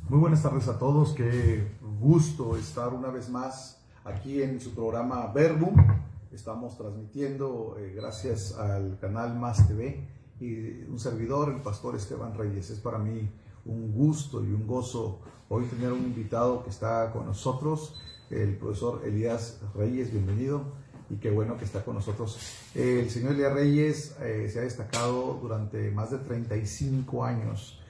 Muy buenas tardes a todos, qué gusto estar una vez más aquí en su programa Verbum. Estamos transmitiendo gracias al canal Más TV y un servidor, el pastor Esteban Reyes. Es para mí un gusto y un gozo hoy tener un invitado que está con nosotros, el profesor Elías Reyes, bienvenido, y qué bueno que está con nosotros. El señor Elías Reyes se ha destacado durante más de 35 años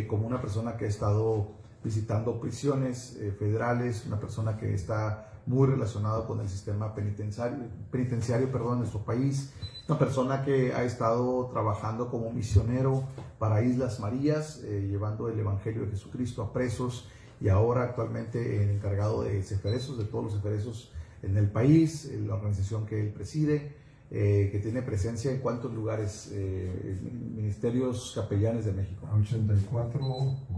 como una persona que ha estado visitando prisiones federales, una persona que está muy relacionada con el sistema penitenciario en nuestro país, una persona que ha estado trabajando como misionero para Islas Marías, llevando el Evangelio de Jesucristo a presos, y ahora actualmente el encargado de ceferesos, de todos los ceferesos en el país, la organización que él preside, que tiene presencia en cuántos lugares, ministerios capellanes de México. 84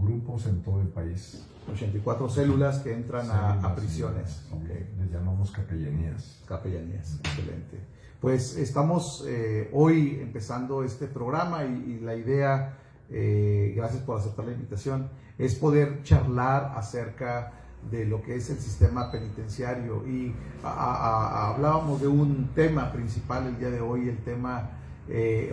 grupos en todo el país. 84 células que entran a prisiones. Sí, les llamamos capellanías. Capellanías, excelente. Pues estamos hoy empezando este programa y la idea, gracias por aceptar la invitación, es poder charlar acerca de lo que es el sistema penitenciario, y hablábamos de un tema principal el día de hoy. El tema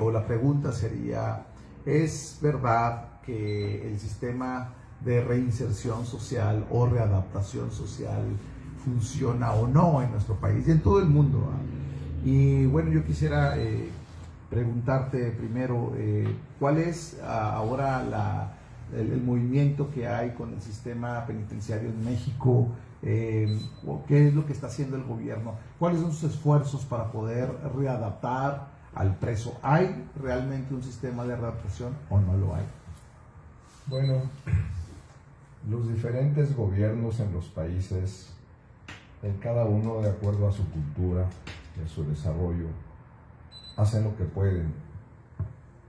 o la pregunta sería: ¿es verdad que el sistema de reinserción social o readaptación social funciona o no en nuestro país y en todo el mundo? Y bueno, yo quisiera preguntarte primero, ¿cuál es ahora el movimiento que hay con el sistema penitenciario en México? ¿Qué es lo que está haciendo el gobierno? ¿Cuáles son sus esfuerzos para poder readaptar al preso? ¿Hay realmente un sistema de readaptación o no lo hay? Bueno, los diferentes gobiernos en los países, en cada uno de acuerdo a su cultura y a su desarrollo, hacen lo que pueden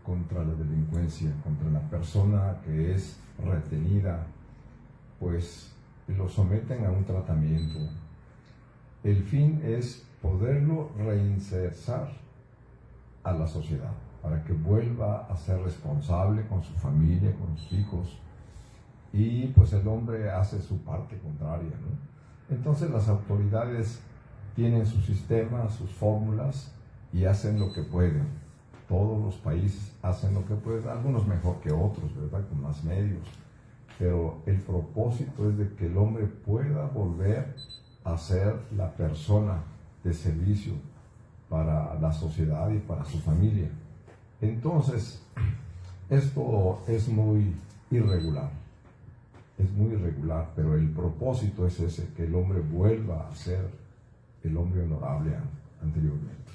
contra la delincuencia, contra la persona que es retenida, pues lo someten a un tratamiento. El fin es poderlo reinsertar a la sociedad, para que vuelva a ser responsable con su familia, con sus hijos, y pues el hombre hace su parte contraria, ¿no? Entonces las autoridades tienen su sistema, sus fórmulas, y hacen lo que pueden. Todos los países hacen lo que pueden, algunos mejor que otros, ¿verdad?, con más medios, pero el propósito es de que el hombre pueda volver a ser la persona de servicio para la sociedad y para su familia. Entonces, esto es muy irregular, pero el propósito es ese, que el hombre vuelva a ser el hombre honorable anteriormente.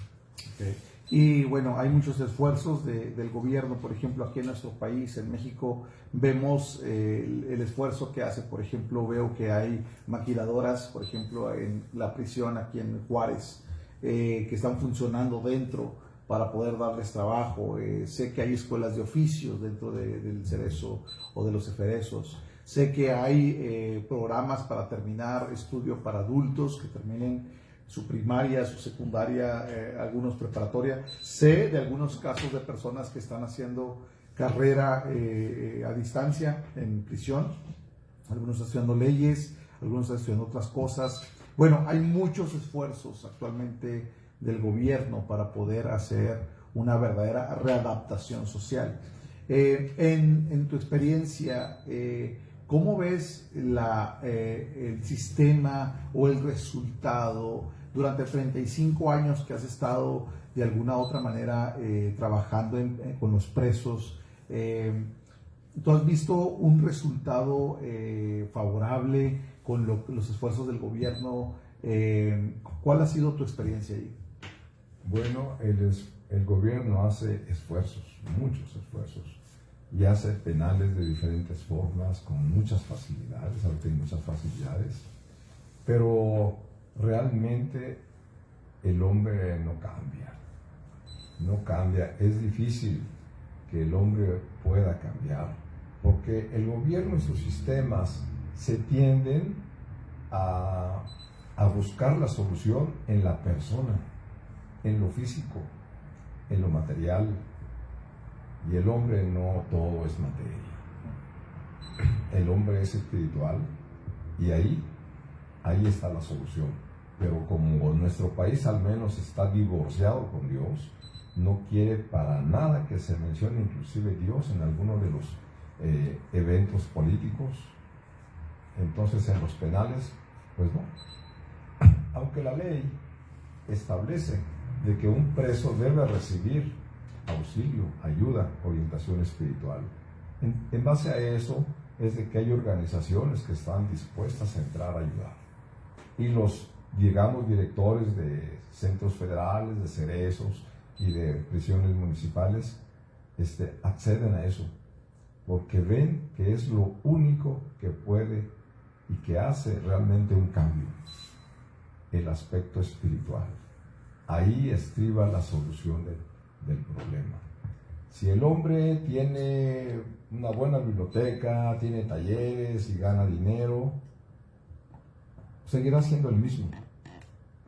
Okay. Y bueno, hay muchos esfuerzos del gobierno. Por ejemplo, aquí en nuestro país, en México, vemos el esfuerzo que hace. Por ejemplo, veo que hay maquiladoras, por ejemplo, en la prisión aquí en Juárez, que están funcionando dentro para poder darles trabajo. Sé que hay escuelas de oficios dentro del cerezo o de los ceferesos. Sé que hay programas para terminar estudio para adultos, que terminen su primaria, su secundaria, algunos preparatoria. Sé de algunos casos de personas que están haciendo carrera a distancia en prisión. Algunos están estudiando leyes, algunos están estudiando otras cosas. Bueno, hay muchos esfuerzos actualmente del gobierno para poder hacer una verdadera readaptación social. En tu experiencia, ¿cómo ves el sistema o el resultado durante 35 años que has estado de alguna u otra manera trabajando con los presos? ¿Tú has visto un resultado favorable con los esfuerzos del gobierno? ¿Cuál ha sido tu experiencia ahí? Bueno, el gobierno hace esfuerzos, muchos esfuerzos, y hace penales de diferentes formas, con muchas facilidades. Ahorita hay muchas facilidades, pero realmente el hombre no cambia. Es difícil que el hombre pueda cambiar, porque el gobierno y sus sistemas se tienden a buscar la solución en la persona, en lo físico, en lo material, y el hombre no todo es materia. el hombre es espiritual y ahí está la solución. Pero como nuestro país al menos está divorciado con Dios, no quiere para nada que se mencione inclusive Dios en alguno de los eventos políticos. Entonces en los penales, pues no. Aunque la ley establece de que un preso debe recibir auxilio, ayuda, orientación espiritual. En base a eso es de que hay organizaciones que están dispuestas a entrar a ayudar. Y los, digamos, directores de centros federales, de cerezos y de prisiones municipales acceden a eso, porque ven que es lo único que puede y que hace realmente un cambio, el aspecto espiritual. Ahí estriba la solución del problema. Si el hombre tiene una buena biblioteca, tiene talleres y gana dinero, seguirá siendo el mismo,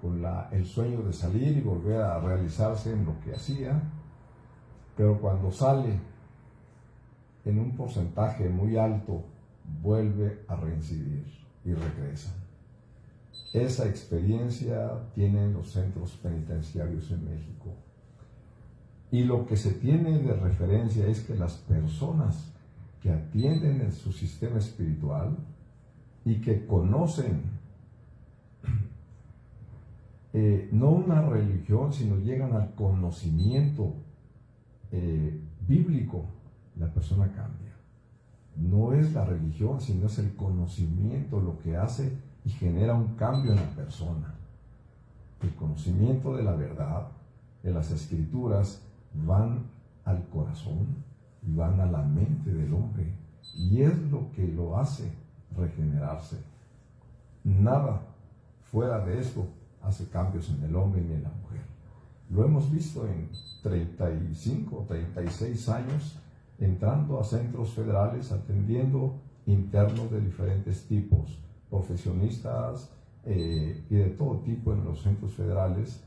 con el sueño de salir y volver a realizarse en lo que hacía, pero cuando sale en un porcentaje muy alto, vuelve a reincidir y regresa. Esa experiencia tienen los centros penitenciarios en México. Y lo que se tiene de referencia es que las personas que atienden en su sistema espiritual y que conocen no una religión, sino llegan al conocimiento bíblico, la persona cambia. No es la religión, sino es el conocimiento lo que hace y genera un cambio en la persona. El conocimiento de la verdad, de las escrituras, van al corazón y van a la mente del hombre, y es lo que lo hace regenerarse. Nada fuera de esto hace cambios en el hombre ni en la mujer. Lo hemos visto en 35, 36 años, entrando a centros federales, atendiendo internos de diferentes tipos, profesionistas y de todo tipo en los centros federales.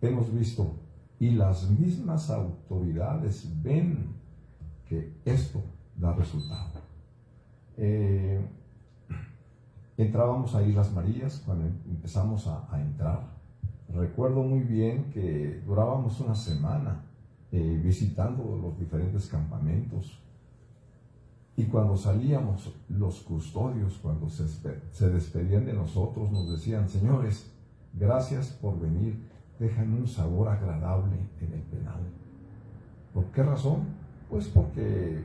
Hemos visto, y las mismas autoridades ven que esto da resultado. Entrábamos a Islas Marías cuando empezamos a entrar. Recuerdo muy bien que durábamos una semana visitando los diferentes campamentos. Y cuando salíamos, los custodios, cuando se despedían de nosotros, nos decían: señores, gracias por venir, dejan un sabor agradable en el penal. ¿Por qué razón? Pues porque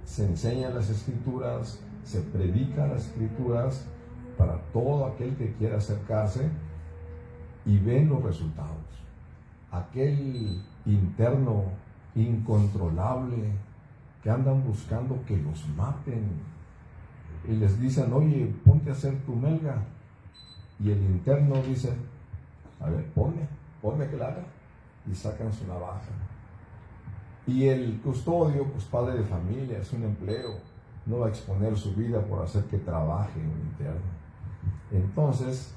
se enseñan las escrituras, se predican las escrituras para todo aquel que quiera acercarse y ven los resultados. Aquel interno incontrolable que andan buscando que los maten y les dicen: oye, ponte a hacer tu melga, y el interno dice: a ver, ponme que la haga, y sacan su navaja. Y el custodio, pues padre de familia, es un empleo, no va a exponer su vida por hacer que trabaje un interno. Entonces,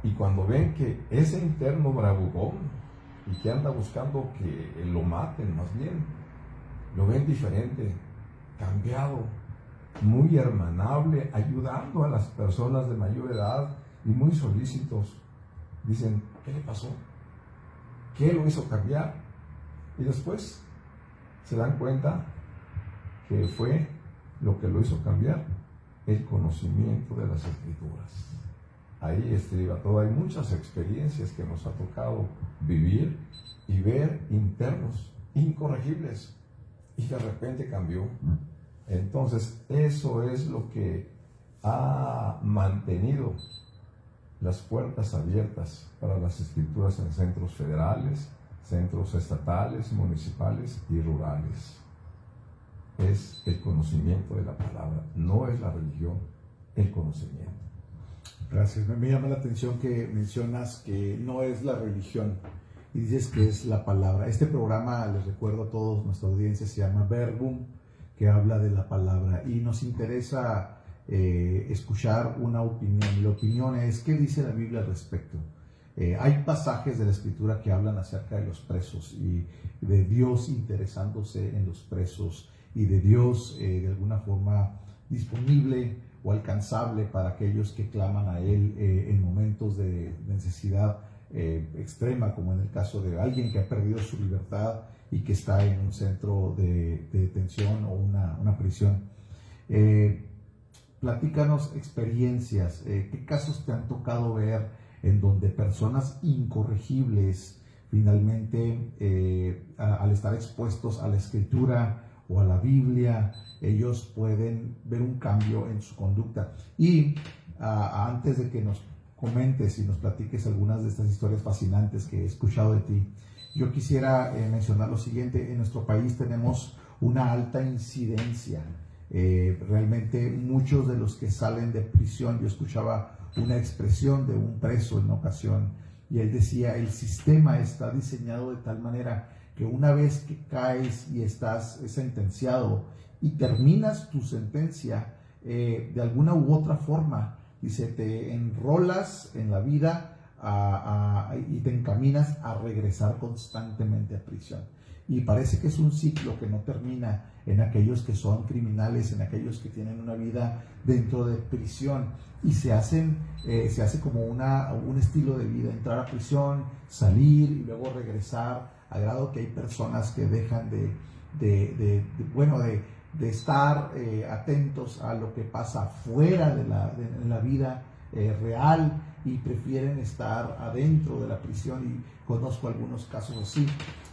y cuando ven que ese interno bravucón y que anda buscando que lo maten, más bien, lo ven diferente, cambiado, muy hermanable, ayudando a las personas de mayor edad y muy solícitos. Dicen: ¿qué le pasó? ¿Qué lo hizo cambiar? Y después se dan cuenta que fue lo que lo hizo cambiar, el conocimiento de las escrituras. Ahí estriba todo. Hay muchas experiencias que nos ha tocado vivir y ver internos incorregibles, y de repente cambió. Entonces, eso es lo que ha mantenido las puertas abiertas para las escrituras en centros federales, centros estatales, municipales y rurales. Es el conocimiento de la palabra, no es la religión, el conocimiento. Gracias. Me llama la atención que mencionas que no es la religión y dices que es la palabra. Este programa, les recuerdo a todos, nuestra audiencia, se llama Verbum, que habla de la palabra, y nos interesa escuchar una opinión. La opinión es: ¿qué dice la Biblia al respecto? Hay pasajes de la Escritura que hablan acerca de los presos y de Dios interesándose en los presos y de Dios de alguna forma disponible o alcanzable para aquellos que claman a Él en momentos de necesidad extrema, como en el caso de alguien que ha perdido su libertad y que está en un centro de detención o una prisión. Platícanos experiencias, qué casos te han tocado ver en donde personas incorregibles finalmente al estar expuestos a la Escritura o a la Biblia, ellos pueden ver un cambio en su conducta. Y antes de que nos comentes y nos platiques algunas de estas historias fascinantes que he escuchado de ti, yo quisiera mencionar lo siguiente. En nuestro país tenemos una alta incidencia. Realmente muchos de los que salen de prisión, yo escuchaba una expresión de un preso en una ocasión y él decía: el sistema está diseñado de tal manera que una vez que caes y estás sentenciado y terminas tu sentencia, de alguna u otra forma, dice, te enrolas en la vida y te encaminas a regresar constantemente a prisión. Y parece que es un ciclo que no termina en aquellos que son criminales, en aquellos que tienen una vida dentro de prisión y se hace como un estilo de vida: entrar a prisión, salir y luego regresar, a grado que hay personas que dejan de estar atentos a lo que pasa fuera de la vida real y prefieren estar adentro de la prisión, y conozco algunos casos así.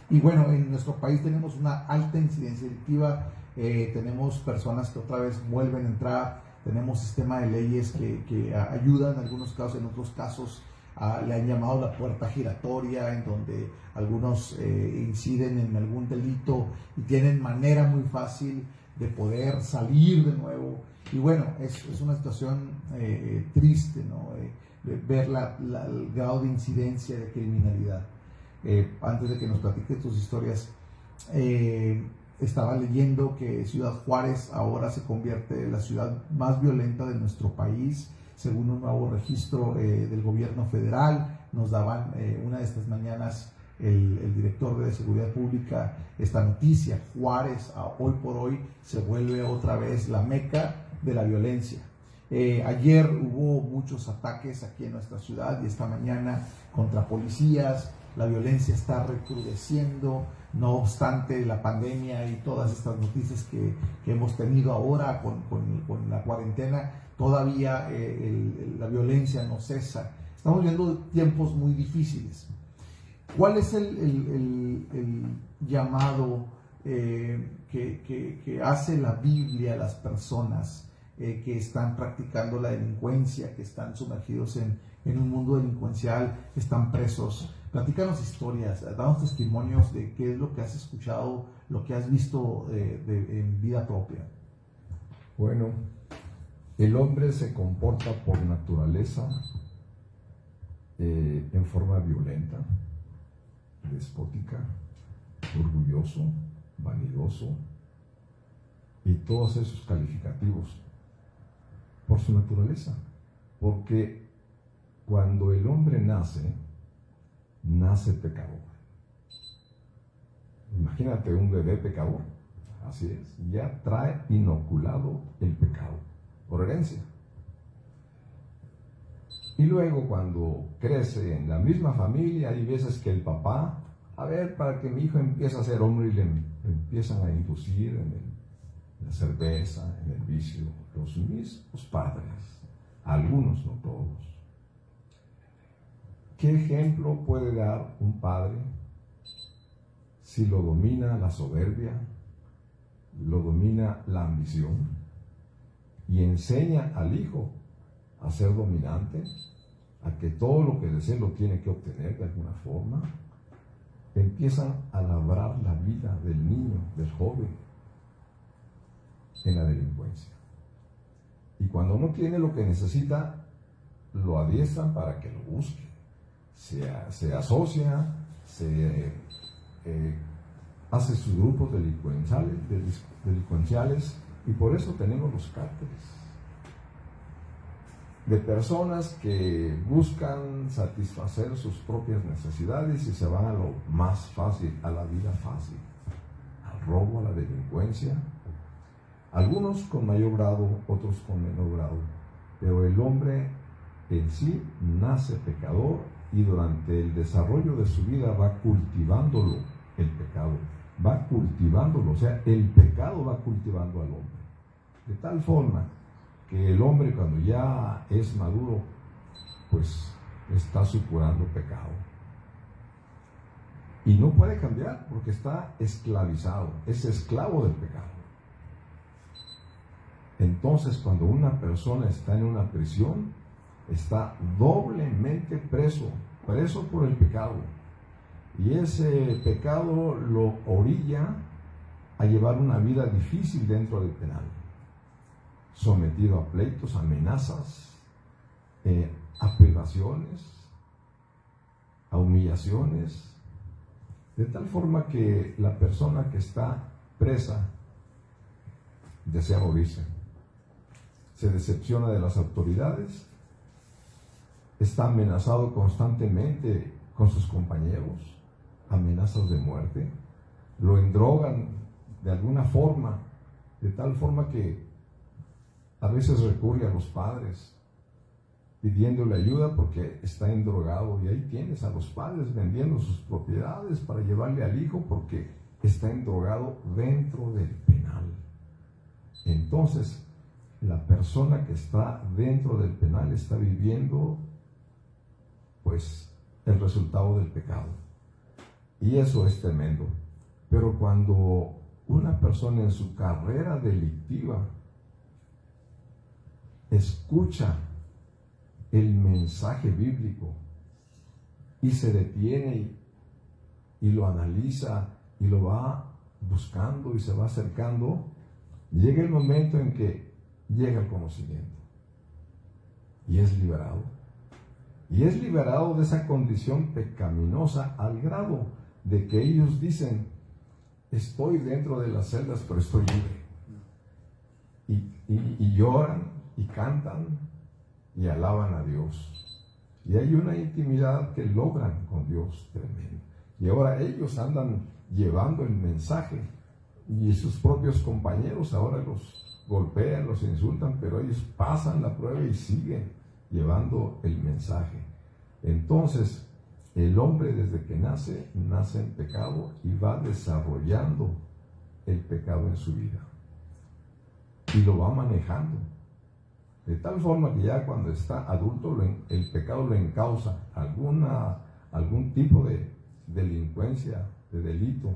Y bueno, en nuestro país tenemos una alta incidencia delictiva, tenemos personas que otra vez vuelven a entrar, tenemos sistema de leyes que ayudan en algunos casos, en otros casos le han llamado la puerta giratoria, en donde algunos inciden en algún delito y tienen manera muy fácil de poder salir de nuevo. Y bueno, es una situación triste, ¿no? De ver el grado de incidencia de criminalidad. Antes de que nos platiques tus historias, estaba leyendo que Ciudad Juárez ahora se convierte en la ciudad más violenta de nuestro país, según un nuevo registro del gobierno federal. Nos daban una de estas mañanas el director de Seguridad Pública esta noticia: Juárez hoy por hoy se vuelve otra vez la meca de la violencia. Ayer hubo muchos ataques aquí en nuestra ciudad y esta mañana contra policías. La violencia está recrudeciendo, no obstante la pandemia y todas estas noticias que hemos tenido ahora con la cuarentena. Todavía la violencia no cesa. Estamos viviendo tiempos muy difíciles. ¿Cuál es el llamado que hace la Biblia a las personas que están practicando la delincuencia, que están sumergidos en un mundo delincuencial, que están presos? Platícanos historias, danos testimonios de qué es lo que has escuchado, lo que has visto en vida propia. Bueno, el hombre se comporta por naturaleza en forma violenta, despótica, orgulloso, vanidoso y todos esos calificativos por su naturaleza. Porque cuando el hombre nace pecador. Imagínate un bebé pecador, así es, ya trae inoculado el pecado por herencia. Y luego cula crece en la misma familia, hay veces que el papá, a ver, para que mi hijo empiece a ser hombre, y le empiezan a inducir en la cerveza, en el vicio, los mismos padres, algunos, no todos. ¿Qué ejemplo puede dar un padre si lo domina la soberbia, lo domina la ambición y enseña al hijo a ser dominante, a que todo lo que desee lo tiene que obtener de alguna forma? Empiezan a labrar la vida del niño, del joven, en la delincuencia. Y cuando no tiene lo que necesita, lo adiestran para que lo busque. Se asocia, hace sus grupos delincuenciales y por eso tenemos los cárteles. de personas que buscan satisfacer sus propias necesidades y se van a lo más fácil, a la vida fácil, al robo, a la delincuencia, algunos con mayor grado, otros con menor grado, pero el hombre en sí nace pecador y durante el desarrollo de su vida va cultivándolo, el pecado, va cultivándolo, o sea, el pecado va cultivando al hombre, de tal forma que el hombre cuando ya es maduro, pues está supurando pecado. Y no puede cambiar porque está esclavizado, es esclavo del pecado. Entonces, cuando una persona está en una prisión, está doblemente preso por el pecado. Y ese pecado lo orilla a llevar una vida difícil dentro del penal, sometido a pleitos, amenazas, a privaciones, a humillaciones, de tal forma que la persona que está presa desea morirse, se decepciona de las autoridades, está amenazado constantemente con sus compañeros, amenazas de muerte, lo endrogan de alguna forma, de tal forma que a veces recurre a los padres pidiéndole ayuda porque está endrogado, y ahí tienes a los padres vendiendo sus propiedades para llevarle al hijo porque está endrogado dentro del penal. Entonces, la persona que está dentro del penal está viviendo, pues, el resultado del pecado. Y eso es tremendo. Pero cuando una persona en su carrera delictiva escucha el mensaje bíblico y se detiene y lo analiza y lo va buscando y se va acercando, llega el momento en que llega el conocimiento y es liberado. Y es liberado de esa condición pecaminosa al grado de que ellos dicen: estoy dentro de las celdas, pero estoy libre. Y lloran y cantan y alaban a Dios. Y hay una intimidad que logran con Dios tremenda. Y ahora ellos andan llevando el mensaje y sus propios compañeros ahora los golpean, los insultan, pero ellos pasan la prueba y siguen llevando el mensaje. Entonces, el hombre desde que nace en pecado y va desarrollando el pecado en su vida. Y lo va manejando. De tal forma que ya cuando está adulto, el pecado lo encausa algún tipo de delincuencia, de delito,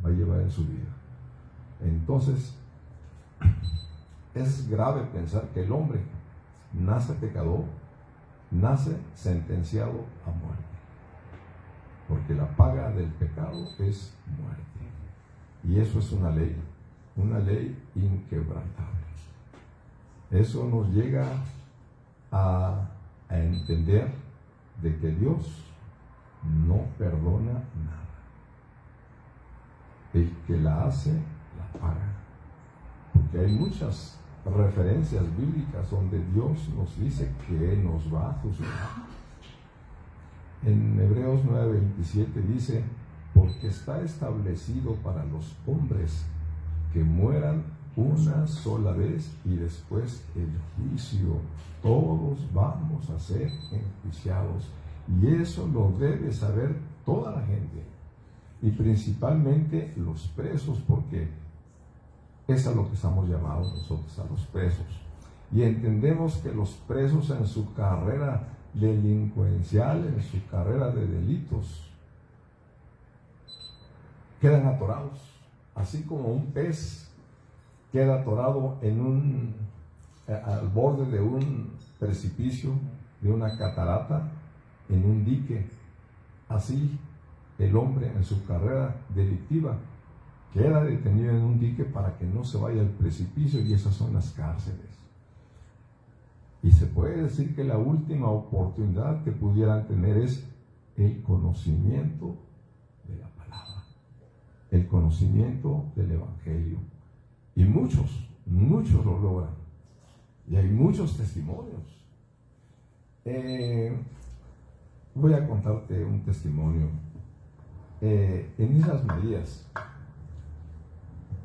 va a llevar en su vida. Entonces, es grave pensar que el hombre nace pecador, nace sentenciado a muerte, porque la paga del pecado es muerte, y eso es una ley inquebrantable. Eso nos llega a entender de que Dios no perdona nada. El que la hace, la paga, porque hay muchas referencias bíblicas donde Dios nos dice que nos va a juzgar. En Hebreos 9:27 dice: porque está establecido para los hombres que mueran una sola vez y después el juicio. Todos vamos a ser enjuiciados, y eso lo debe saber toda la gente, y principalmente los presos, porque es a lo que estamos llamados nosotros, a los presos. Y entendemos que los presos en su carrera delincuencial, en su carrera de delitos, quedan atorados, así como un pez queda atorado al borde de un precipicio, de una catarata, en un dique. Así el hombre en su carrera delictiva queda detenido en un dique para que no se vaya al precipicio, y esas son las cárceles. Y se puede decir que la última oportunidad que pudieran tener es el conocimiento de la palabra, el conocimiento del Evangelio. Y muchos lo logran. Y hay muchos testimonios Voy a contarte un testimonio. En Islas Marías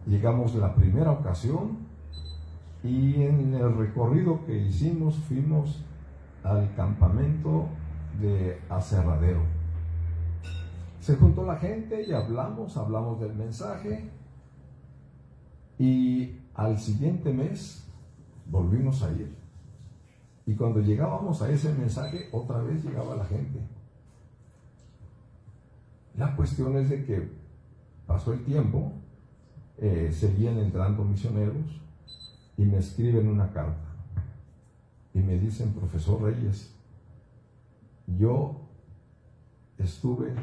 llegamos la primera ocasión y en el recorrido que hicimos fuimos al campamento de Aserradero. Se juntó la gente y hablamos del mensaje, y al siguiente mes volvimos a ir. Y cuando llegábamos a ese mensaje, otra vez llegaba la gente. La cuestión es de que pasó el tiempo, seguían entrando misioneros y me escriben una carta y me dicen: profesor Reyes, yo estuve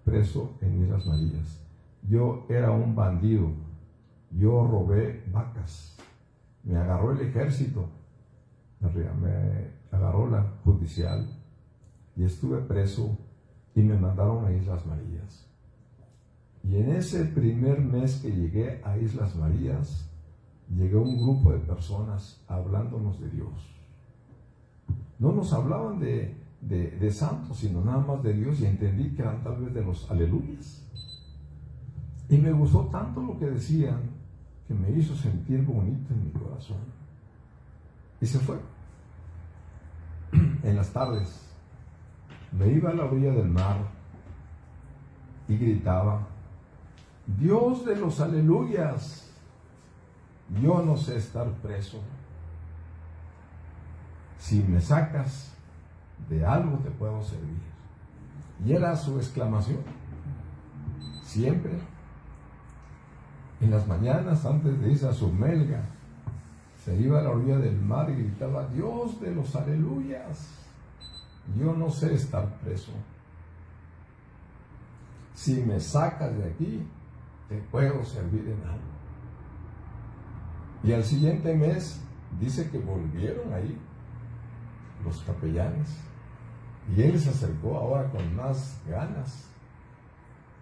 preso en Islas Marías, yo era un bandido, yo robé vacas, me agarró el ejército, me agarró la judicial y estuve preso y me mandaron a Islas Marías. Y en ese primer mes que llegué a Islas Marías, llegó un grupo de personas hablándonos de Dios. No nos hablaban de santos, sino nada más de Dios, y entendí que eran tal vez de los aleluyas. Y me gustó tanto lo que decían que me hizo sentir bonito en mi corazón. Y se fue. En las tardes me iba a la orilla del mar y gritaba: Dios de los aleluyas, yo no sé estar preso. Si me sacas de algo te puedo servir. Y era su exclamación. Siempre, en las mañanas antes de irse a su melga, se iba a la orilla del mar y gritaba: Dios de los aleluyas, yo no sé estar preso. Si me sacas de aquí, te puedo servir en algo. Y al siguiente mes dice que volvieron ahí los capellanes y él se acercó ahora con más ganas.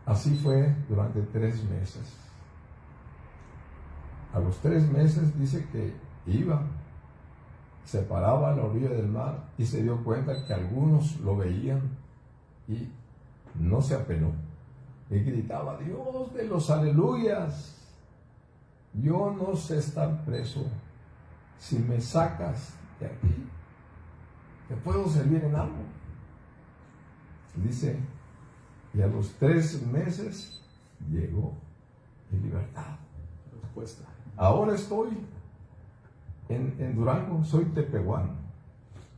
Así fue durante 3 meses. A los 3 meses dice que iba, se paraba a la orilla del mar y se dio cuenta que algunos lo veían y no se apenó. Y gritaba: Dios de los aleluyas, yo no sé estar preso. Si me sacas de aquí, te puedo servir en algo. Dice, y a los 3 meses llegó en libertad. Respuesta. Ahora estoy en Durango, soy tepehuano,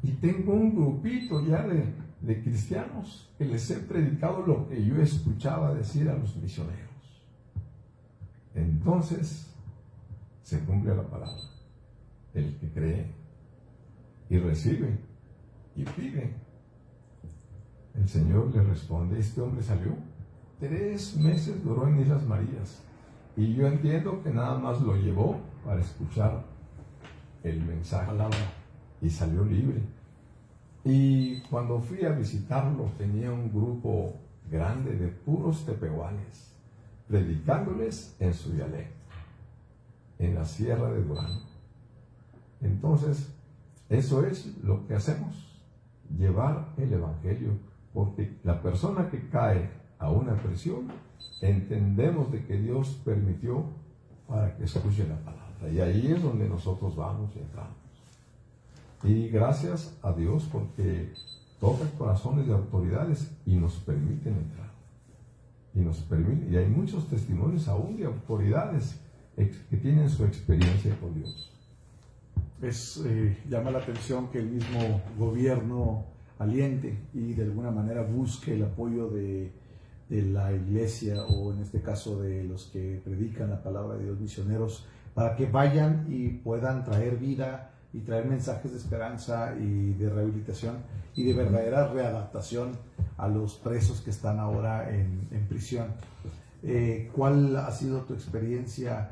y tengo un grupito ya de cristianos que les he predicado lo que yo escuchaba decir a los misioneros. Entonces se cumple la palabra: el que cree y recibe y pide, el Señor le responde. Este hombre salió, 3 meses duró en Islas Marías, y yo entiendo que nada más lo llevó para escuchar el mensaje, y salió libre. Y cuando fui a visitarlo, tenía un grupo grande de puros tepehuanes, predicándoles en su dialecto, en la sierra de Durango. Entonces, eso es lo que hacemos, llevar el evangelio, porque la persona que cae a una prisión, entendemos de que Dios permitió para que escuche la palabra, y ahí es donde nosotros vamos y entramos. Y gracias a Dios porque toca corazones de autoridades y nos permiten entrar. Y hay muchos testimonios aún de autoridades que tienen su experiencia con Dios. Llama la atención que el mismo gobierno aliente y de alguna manera busque el apoyo de la iglesia, o en este caso de los que predican la palabra de Dios, misioneros, para que vayan y puedan traer vida y traer mensajes de esperanza y de rehabilitación y de verdadera readaptación a los presos que están ahora en prisión. ¿Cuál ha sido tu experiencia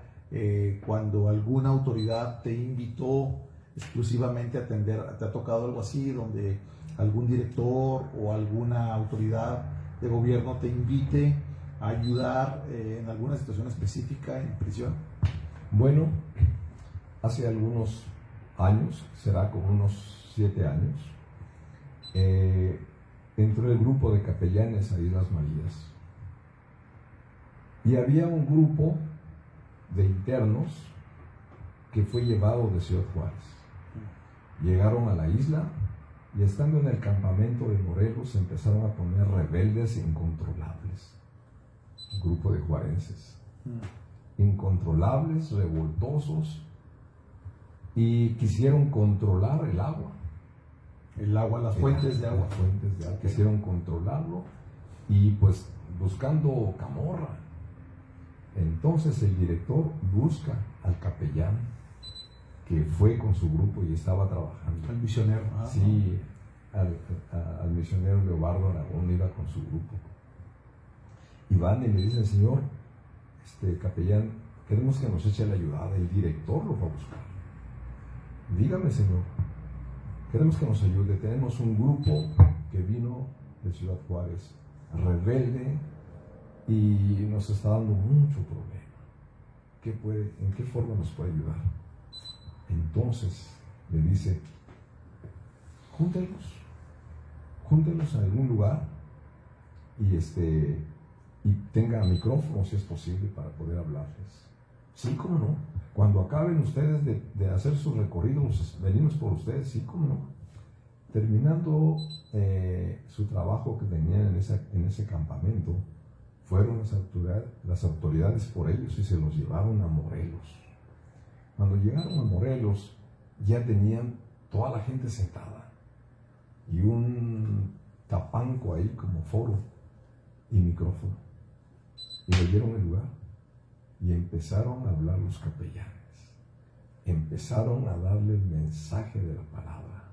cuando alguna autoridad te invitó exclusivamente a atender? ¿Te ha tocado algo así, donde algún director o alguna autoridad de gobierno te invite a ayudar en alguna situación específica en prisión? Bueno, hace algunos años, será como unos 7 años, entró el grupo de capellanes a Islas Marías. Y había un grupo de internos que fue llevado de Ciudad Juárez. Llegaron a la isla y estando en el campamento de Morelos se empezaron a poner rebeldes e incontrolables. Un grupo de juarenses. Incontrolables, revoltosos, y quisieron controlar el agua. El agua, las fuentes de agua. Las fuentes de agua. Quisieron controlarlo y pues buscando camorra. Entonces el director busca al capellán que fue con su grupo y estaba trabajando. El misionero. Sí, al misionero Leobardo Aragón iba con su grupo. Y van y le dicen, señor, capellán, queremos que nos eche la ayudada. El director lo va a buscar. Dígame, señor, queremos que nos ayude. Tenemos un grupo que vino de Ciudad Juárez, rebelde, y nos está dando mucho problema. ¿En qué forma nos puede ayudar? Entonces le dice, júntenlos en algún lugar y tenga micrófono si es posible para poder hablarles. Sí, cómo no. Cuando acaben ustedes de hacer su recorrido, venimos por ustedes, sí, cómo no. Terminando su trabajo que tenían en ese campamento, fueron las autoridades por ellos y se los llevaron a Morelos. Cuando llegaron a Morelos, ya tenían toda la gente sentada y un tapanco ahí como foro y micrófono. Y le dieron el lugar y empezaron a hablar los capellanes. Empezaron a darle el mensaje de la palabra.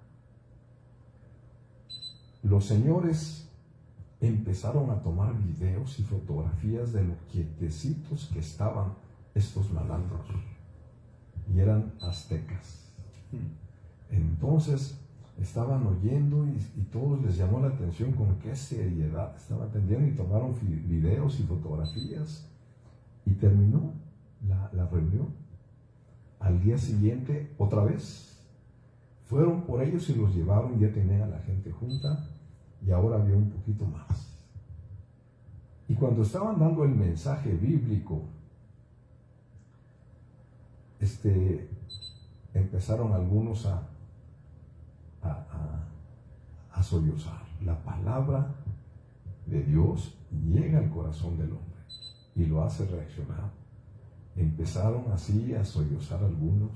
Los señores empezaron a tomar videos y fotografías de lo quietecitos que estaban estos malandros. Y eran aztecas. Entonces estaban oyendo y todos les llamó la atención con qué seriedad estaban atendiendo y tomaron videos y fotografías. Y terminó la reunión. Al día siguiente, otra vez, fueron por ellos y los llevaron, ya tenían a la gente junta y ahora había un poquito más. Y cuando estaban dando el mensaje bíblico, empezaron algunos a sollozar. La palabra de Dios llega al corazón del hombre y lo hace reaccionar. Empezaron así a sollozar algunos.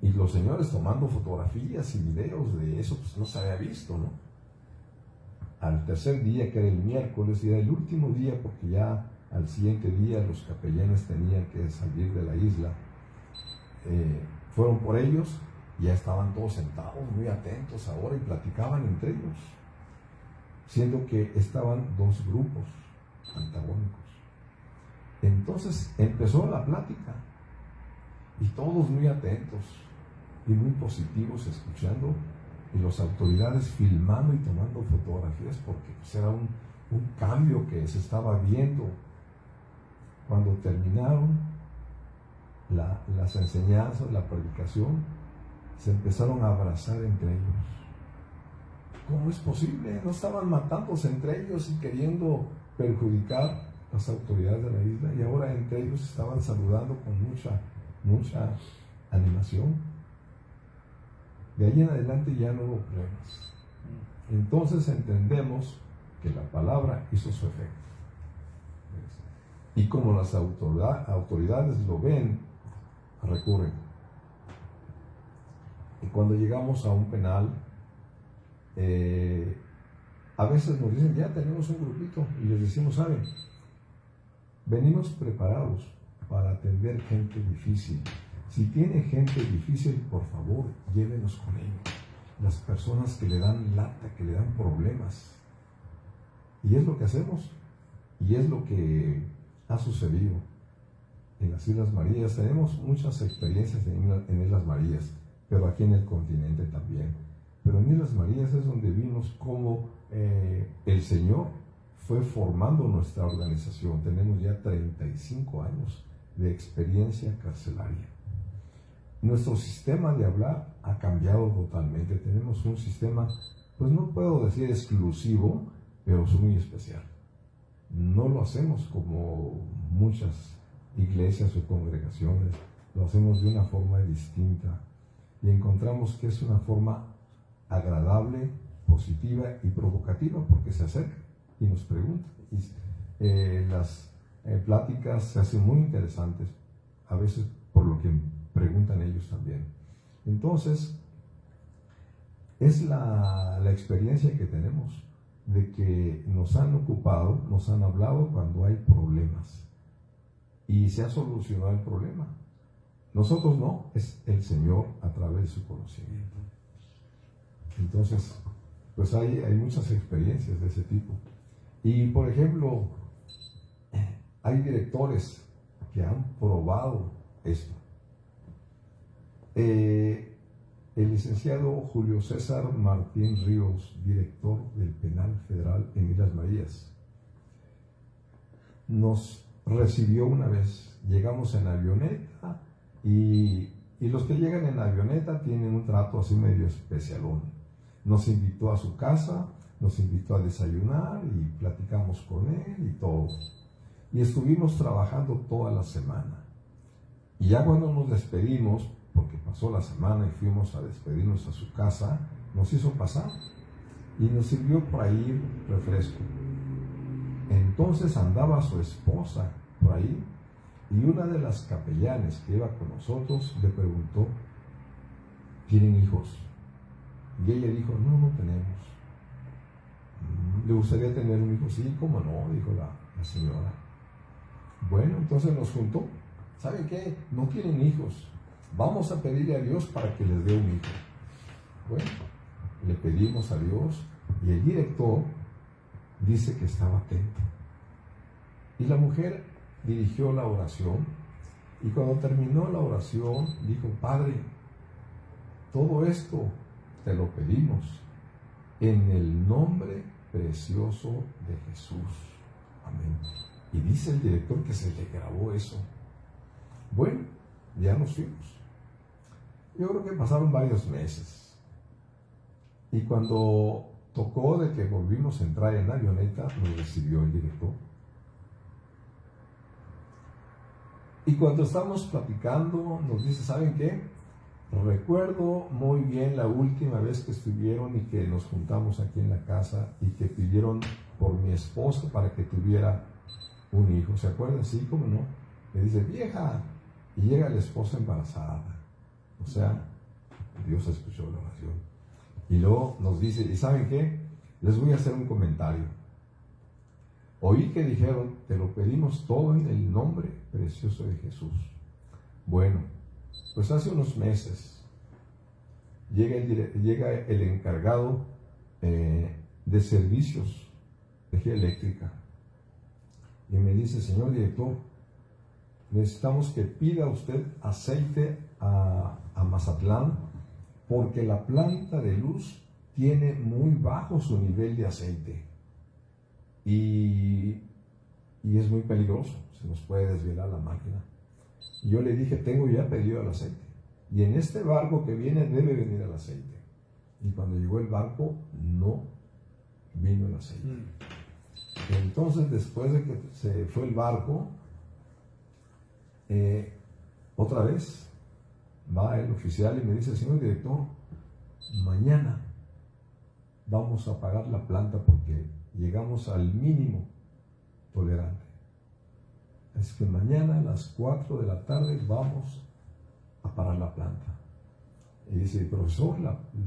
Y los señores tomando fotografías y videos de eso, pues no se había visto, ¿no? Al tercer día, que era el miércoles, y era el último día porque ya al siguiente día los capellanes tenían que salir de la isla, fueron por ellos, ya estaban todos sentados, muy atentos ahora y platicaban entre ellos, siendo que estaban dos grupos antagónicos. Entonces empezó la plática y todos muy atentos y muy positivos escuchando, y las autoridades filmando y tomando fotografías porque pues, era un cambio que se estaba viendo. Cuando terminaron las enseñanzas, la predicación, se empezaron a abrazar entre ellos. ¿Cómo es posible? No estaban matándose entre ellos y queriendo perjudicar las autoridades de la isla, y ahora entre ellos estaban saludando con mucha animación. De ahí en adelante ya no hubo problemas. Entonces entendemos que la palabra hizo su efecto. Y como las autoridades lo ven, recurren. Y cuando llegamos a un penal, a veces nos dicen, ya tenemos un grupito, y les decimos, ¿saben? Venimos preparados para atender gente difícil. Si tiene gente difícil, por favor, llévenos con ellos. Las personas que le dan lata, que le dan problemas. Y es lo que hacemos. Y es lo que ha sucedido en las Islas Marías. Tenemos muchas experiencias en Islas Marías, pero aquí en el continente también. Pero en Islas Marías es donde vimos cómo el Señor fue formando nuestra organización. Tenemos ya 35 años de experiencia carcelaria. nuestro sistema de hablar ha cambiado totalmente. Tenemos un sistema, pues no puedo decir exclusivo, pero es muy especial. No lo hacemos como muchas iglesias o congregaciones, lo hacemos de una forma distinta y encontramos que es una forma agradable, positiva y provocativa, porque se acerca y nos pregunta. Y las pláticas se hacen muy interesantes, a veces por lo que preguntan ellos también. Entonces, es la experiencia que tenemos de que nos han ocupado, nos han hablado cuando hay problemas y se ha solucionado el problema. Nosotros no, es el Señor a través de su conocimiento. Entonces, pues hay muchas experiencias de ese tipo. Y por ejemplo, hay directores que han probado esto. El licenciado Julio César Martín Ríos, director del Penal Federal en Islas Marías, nos recibió una vez. Llegamos en avioneta y los que llegan en avioneta tienen un trato así medio especialón. Nos invitó a su casa, nos invitó a desayunar y platicamos con él y todo. Y estuvimos trabajando toda la semana. Y ya cuando nos despedimos, porque pasó la semana y fuimos a despedirnos a su casa, nos hizo pasar y nos sirvió por ahí refresco. Entonces andaba su esposa por ahí y una de las capellanes que iba con nosotros le preguntó: ¿tienen hijos? Y ella dijo: no tenemos. ¿Le gustaría tener un hijo? Sí, ¿cómo no?, dijo la señora. Bueno, entonces nos juntó. ¿Saben qué? No quieren hijos. Vamos a pedirle a Dios para que les dé un hijo. Bueno, le pedimos a Dios y el director dice que estaba atento. Y la mujer dirigió la oración y cuando terminó la oración dijo: Padre, todo esto te lo pedimos en el nombre precioso de Jesús. Amén. Y dice el director que se le grabó eso. Bueno, ya nos fuimos. Yo creo que pasaron varios meses. Y cuando tocó de que volvimos a entrar en la avioneta, nos recibió el director. Y cuando estábamos platicando, nos dice: ¿saben qué? Recuerdo muy bien la última vez que estuvieron y que nos juntamos aquí en la casa y que pidieron por mi esposo para que tuviera un hijo. ¿Se acuerdan? Sí, ¿cómo no? Le dice: vieja. Y llega la esposa embarazada. O sea, Dios escuchó la oración. Y luego nos dice: ¿y saben qué? Les voy a hacer un comentario. Oí que dijeron: te lo pedimos todo en el nombre precioso de Jesús. Bueno, pues hace unos meses llega el encargado de servicios de energía eléctrica y me dice: señor director, necesitamos que pida usted aceite a Mazatlán porque la planta de luz tiene muy bajo su nivel de aceite y es muy peligroso, se nos puede desvielar la máquina. Y yo le dije: tengo ya pedido el aceite y en este barco que viene debe venir el aceite. Y cuando llegó el barco no vino el aceite. Entonces, después de que se fue el barco, otra vez va el oficial y me dice: señor director, mañana vamos a apagar la planta porque llegamos al mínimo tolerante. Es que mañana a las 4 de la tarde vamos a parar la planta. Y dice: profesor,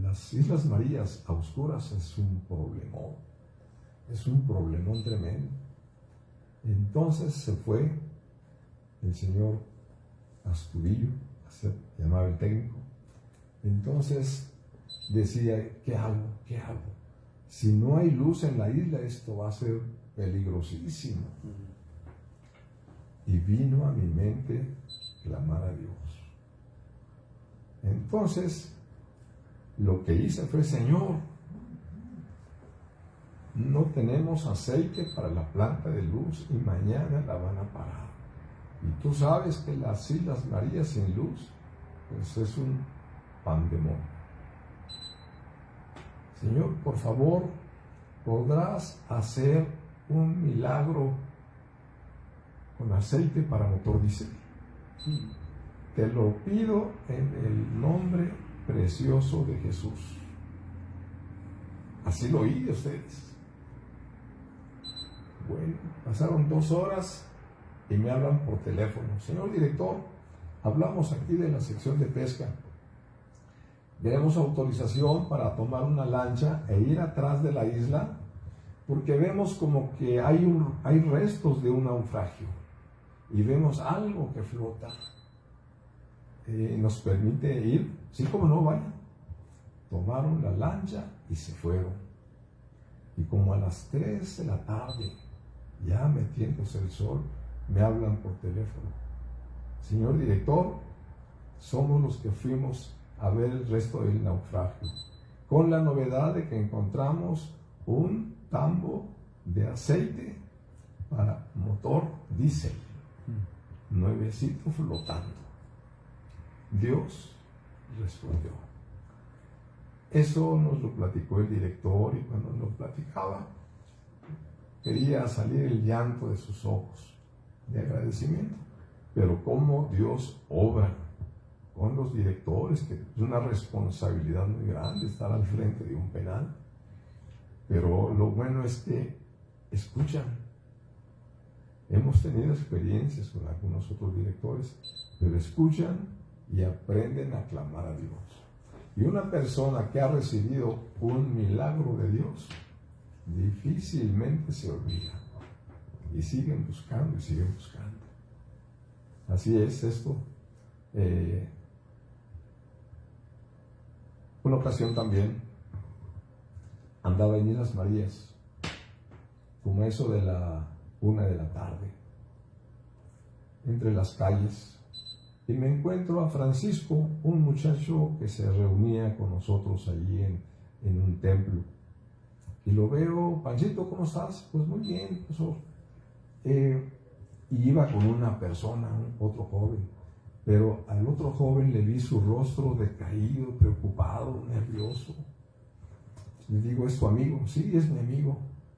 las Islas Marías a oscuras es un problemón. Es un problemón tremendo. Entonces se fue el señor Astudillo, se llamaba el técnico. Entonces decía: ¿qué hago? ¿Qué hago? Si no hay luz en la isla, esto va a ser peligrosísimo. Y vino a mi mente clamar a Dios. Entonces, lo que hice fue: Señor, no tenemos aceite para la planta de luz y mañana la van a parar. Y tú sabes que las Islas Marías sin luz pues es un pandemonio. Señor, por favor, ¿podrás hacer un milagro con aceite para motor diésel? Te lo pido en el nombre precioso de Jesús. Así lo oí de ustedes. Bueno, pasaron 2 horas y me hablan por teléfono. Señor director, hablamos aquí de la sección de pesca. Queremos autorización para tomar una lancha e ir atrás de la isla porque vemos como que hay restos de un naufragio y vemos algo que flota. ¿Nos permite ir? Sí, como no, vayan. Tomaron la lancha y se fueron. Y como a las 3 de la tarde, ya metiéndose el sol, me hablan por teléfono. Señor director, somos los que fuimos a ver el resto del naufragio, con la novedad de que encontramos un tambo de aceite para motor diésel, nuevecito flotando. Dios respondió. Eso nos lo platicó el director y cuando nos platicaba, quería salir el llanto de sus ojos de agradecimiento. Pero cómo Dios obra con los directores, que es una responsabilidad muy grande estar al frente de un penal. Pero lo bueno es que escuchan. Hemos tenido experiencias con algunos otros directores, pero escuchan y aprenden a clamar a Dios. Y una persona que ha recibido un milagro de Dios difícilmente se olvida. Y siguen buscando y siguen buscando. Así es esto. Una ocasión también andaba en Islas Marías, como eso de la 1 de la tarde, entre las calles, y me encuentro a Francisco, un muchacho que se reunía con nosotros allí en un templo. Y lo veo: Panchito, ¿cómo estás? Pues muy bien, profesor. Y iba con una persona, otro joven, pero al otro joven le vi su rostro decaído, preocupado, nervioso. Le digo: ¿es tu amigo? Sí, es mi amigo.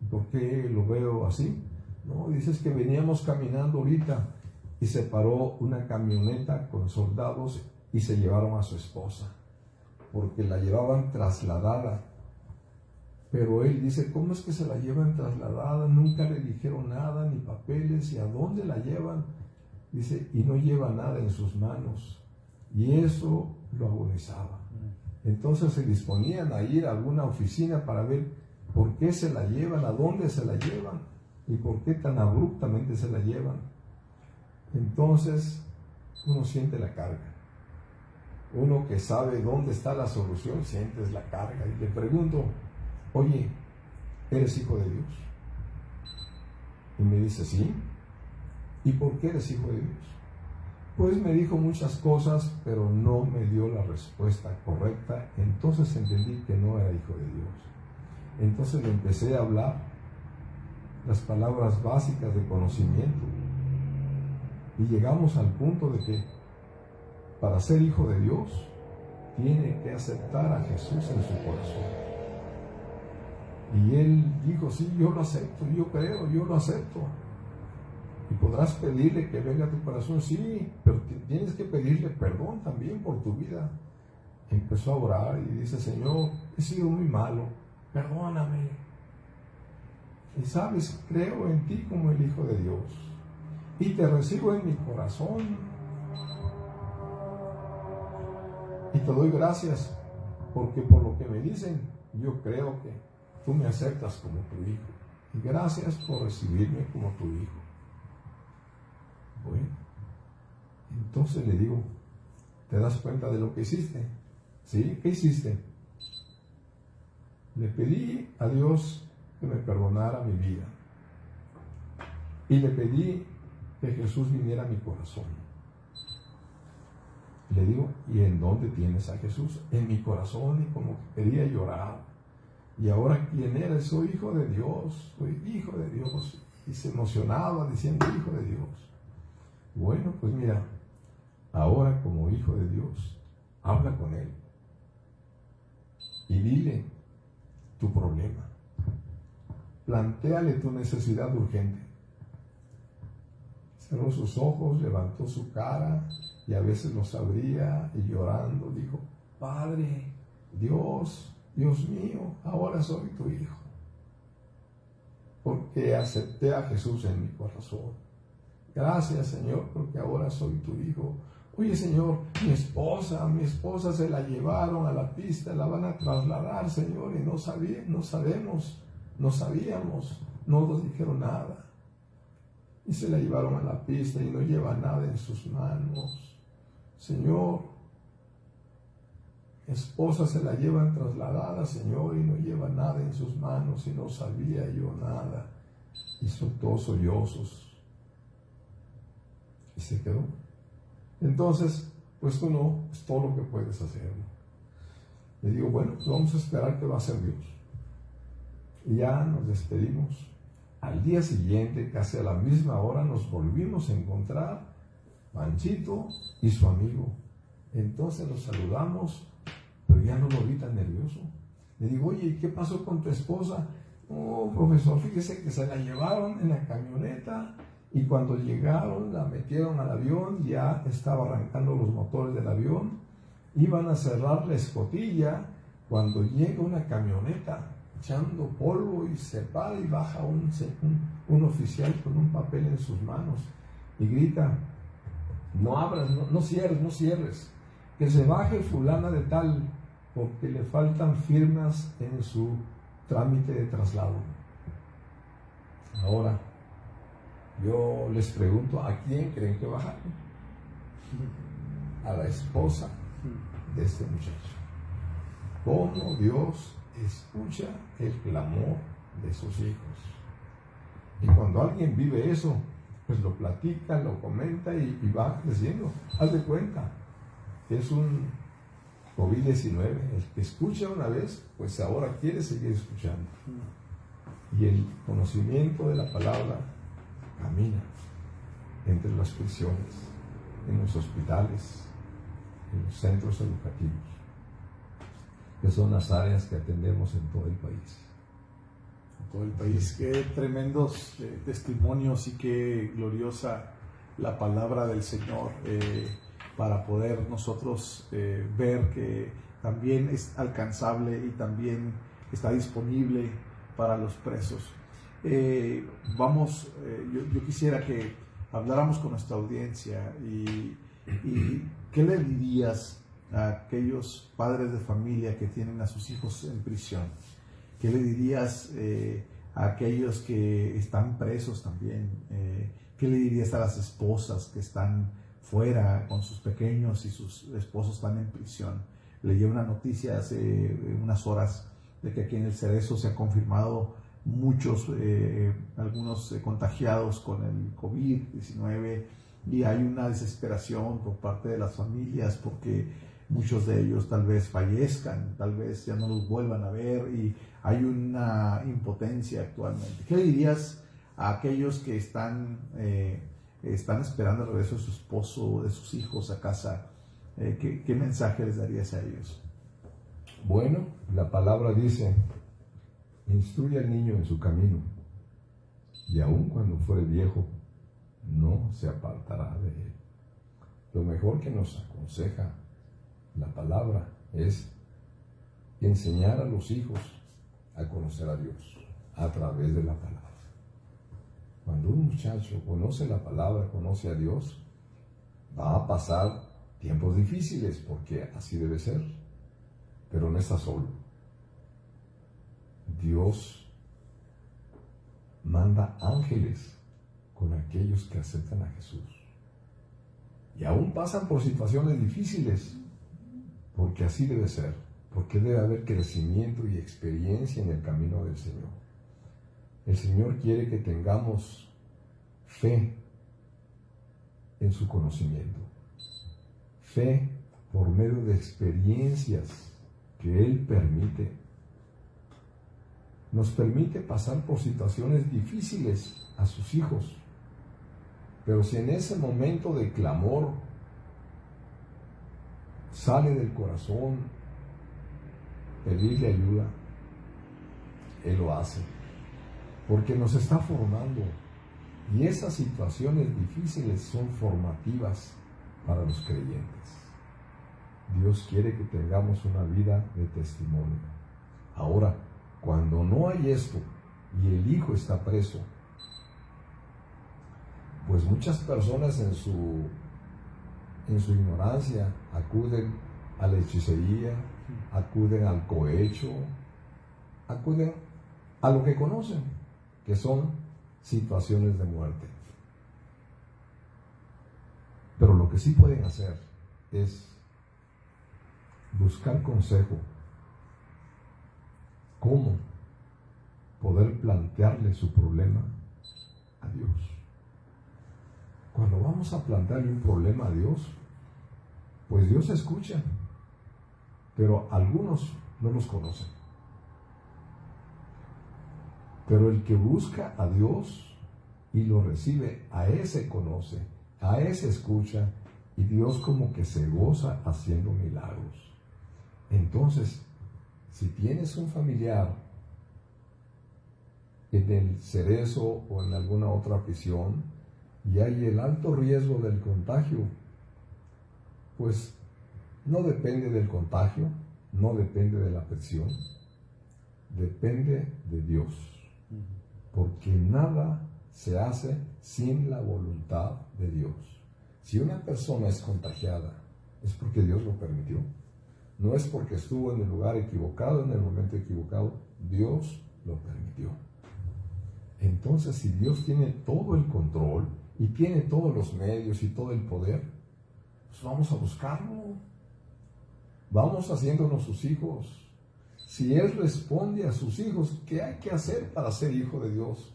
¿Por qué lo veo así? No, dices que veníamos caminando ahorita y se paró una camioneta con soldados y se llevaron a su esposa, porque la llevaban trasladada. Pero él dice: ¿cómo es que se la llevan trasladada? Nunca le dijeron nada, ni papeles, ¿y a dónde la llevan? Dice: y no lleva nada en sus manos. Y eso lo agonizaba. Entonces se disponían a ir a alguna oficina para ver por qué se la llevan, a dónde se la llevan y por qué tan abruptamente se la llevan. Entonces uno siente la carga. Uno que sabe dónde está la solución, sientes la carga. Y le pregunto: oye, ¿eres hijo de Dios? Y me dice: sí. ¿Y por qué eres hijo de Dios? Pues me dijo muchas cosas, pero no me dio la respuesta correcta. Entonces entendí que no era hijo de Dios. Entonces le empecé a hablar las palabras básicas de conocimiento. Y llegamos al punto de que para ser hijo de Dios tiene que aceptar a Jesús en su corazón. Y él dijo: sí, yo lo acepto, yo creo, yo lo acepto. Y podrás pedirle que venga a tu corazón, sí, pero tienes que pedirle perdón también por tu vida. Empezó a orar y dice: Señor, he sido muy malo, perdóname. Y sabes, creo en ti como el Hijo de Dios. Y te recibo en mi corazón. Y te doy gracias, porque por lo que me dicen, yo creo que tú me aceptas como tu hijo. Y gracias por recibirme como tu hijo. Bueno, entonces le digo: ¿te das cuenta de lo que hiciste? ¿Sí? ¿Qué hiciste? Le pedí a Dios que me perdonara mi vida. Y le pedí que Jesús viniera a mi corazón. Le digo: ¿y en dónde tienes a Jesús? En mi corazón. Y como que quería llorar. Y ahora, ¿quién eres? Soy hijo de Dios. Soy hijo de Dios. Y se emocionaba diciendo: hijo de Dios. Bueno, pues mira, ahora como hijo de Dios, habla con él y dile tu problema. Plantéale tu necesidad urgente. Cerró sus ojos, levantó su cara y a veces los abría y llorando dijo: Padre, Dios mío, ahora soy tu hijo, porque acepté a Jesús en mi corazón. Gracias, Señor, porque ahora soy tu hijo. Oye, Señor, mi esposa se la llevaron a la pista, la van a trasladar, Señor, y no sabíamos, no nos dijeron nada. Y se la llevaron a la pista y no lleva nada en sus manos. Señor, mi esposa se la llevan trasladada, Señor, y no lleva nada en sus manos y no sabía yo nada. Y soltó sollozos y se quedó. Entonces, pues tú no, es todo lo que puedes hacer, ¿no? Le digo, bueno, pues vamos a esperar que va a ser Dios. Y ya nos despedimos. Al día siguiente, casi a la misma hora, nos volvimos a encontrar Panchito y su amigo. Entonces los saludamos, pero ya no lo vi tan nervioso. Le digo, oye, ¿qué pasó con tu esposa? Oh, profesor, fíjese que se la llevaron en la camioneta y cuando llegaron la metieron al avión, ya estaba arrancando los motores del avión, iban a cerrar la escotilla cuando llega una camioneta echando polvo y se para y baja un oficial con un papel en sus manos y grita: no abras, no cierres, que se baje fulana de tal, porque le faltan firmas en su trámite de traslado. Ahora, yo les pregunto, ¿a quién creen que bajaron? A la esposa de este muchacho. ¿Cómo Dios escucha el clamor de sus hijos? Y cuando alguien vive eso, pues lo platica, lo comenta y va creciendo. Haz de cuenta que es un COVID-19. El que escucha una vez, pues ahora quiere seguir escuchando. Y el conocimiento de la palabra camina entre las prisiones, en los hospitales, en los centros educativos, que son las áreas que atendemos en todo el país. En todo el país. Qué tremendos testimonios y qué gloriosa la palabra del Señor para poder nosotros ver que también es alcanzable y también está disponible para los presos. Yo quisiera que habláramos con nuestra audiencia y ¿qué le dirías a aquellos padres de familia que tienen a sus hijos en prisión? ¿Qué le dirías a aquellos que están presos también? ¿Qué le dirías a las esposas que están fuera con sus pequeños y sus esposos están en prisión? Leí una noticia hace unas horas de que aquí en el Cerezo se ha confirmado algunos contagiados con el COVID-19 y hay una desesperación por parte de las familias porque muchos de ellos tal vez fallezcan, tal vez ya no los vuelvan a ver y hay una impotencia actualmente. ¿Qué le dirías a aquellos que están esperando el regreso de su esposo o de sus hijos a casa? ¿Qué mensaje les darías a ellos? Bueno, la palabra dice: instruye al niño en su camino, y aun cuando fuere viejo, no se apartará de él. Lo mejor que nos aconseja la palabra es enseñar a los hijos a conocer a Dios a través de la palabra. Cuando un muchacho conoce la palabra, conoce a Dios, va a pasar tiempos difíciles, porque así debe ser, pero no está solo. Dios manda ángeles con aquellos que aceptan a Jesús. Y aún pasan por situaciones difíciles, porque así debe ser, porque debe haber crecimiento y experiencia en el camino del Señor. El Señor quiere que tengamos fe en su conocimiento, fe por medio de experiencias que Él permite. Nos permite pasar por situaciones difíciles a sus hijos, pero si en ese momento de clamor sale del corazón pedirle ayuda, Él lo hace, porque nos está formando. Y esas situaciones difíciles son formativas para los creyentes. Dios quiere que tengamos una vida de testimonio. Ahora, cuando no hay esto y el hijo está preso, pues muchas personas en su ignorancia acuden a la hechicería, acuden al cohecho, acuden a lo que conocen, que son situaciones de muerte. Pero lo que sí pueden hacer es buscar consejo, cómo poder plantearle su problema a Dios. Cuando vamos a plantearle un problema a Dios, pues Dios escucha, pero algunos no los conocen. Pero el que busca a Dios y lo recibe, a ese conoce, a ese escucha, y Dios como que se goza haciendo milagros. Entonces, si tienes un familiar en el Cerezo o en alguna otra prisión y hay el alto riesgo del contagio, pues no depende del contagio, no depende de la prisión, depende de Dios, porque nada se hace sin la voluntad de Dios. Si una persona es contagiada, es porque Dios lo permitió. No es porque estuvo en el lugar equivocado, en el momento equivocado. Dios lo permitió. Entonces, si Dios tiene todo el control y tiene todos los medios y todo el poder, pues vamos a buscarlo. Vamos haciéndonos sus hijos. Si Él responde a sus hijos, ¿qué hay que hacer para ser hijo de Dios?